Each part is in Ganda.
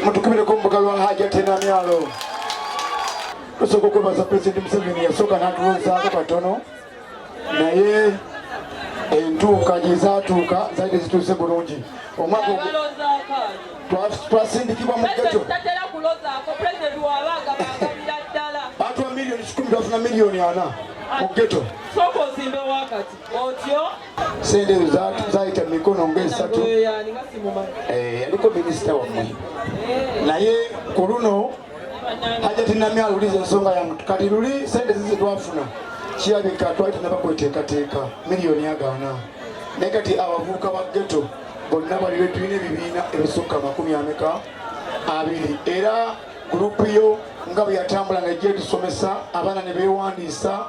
mutukubireko mbuga lwa Hajati Namyalo. Tusooka okwebaza Pulezidenti Museveni yasooka n'atulozaako katono naye entuuka gye zaatuuka zaali zituuse bulungi. Omwaka twasindikibwa mu ghetto. Batwa miliyoni 10 bafuna miliyoni 4 mu ghetto. Sente zaayita mikono ng'esatu. Yaliko minisita wammwe. Naye ku luno Hajati Namyalo ulize ensonga yange kati luli sente zize twafuna kirabika twali tunabakweteekateeka miliyoni 4 naye kati abavubuka ba ghetto bonna bali tulina ebibiina ebisukka 20 era gurupu yo nga bwe yatambula nga ejja tusomesa abaana ne beewandiisa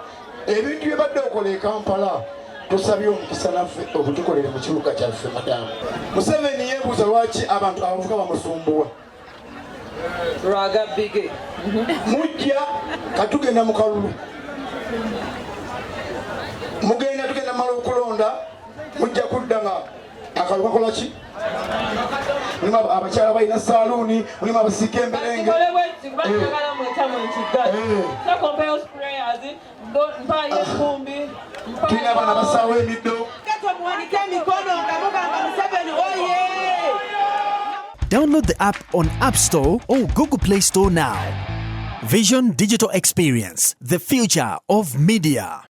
ebintu bye badde okola e Kampala tusabye omukisa naffe obutukolere mu kibuga kyaffe. Madamu Museveni yeebuuza lwaki abantu abavubuka bamusumbuwa. Agabidde mujja katugenda mu kalulu mugenda tugenda mala okulonda mujja kudda nga akalulu kakola ki mulimu abakyala balina saaluuni mulimu abasiika emberenge tulina abaana basaawa emiddo. Download the app on App Store or Google Play Store now. Vision Digital Experience, the future of media.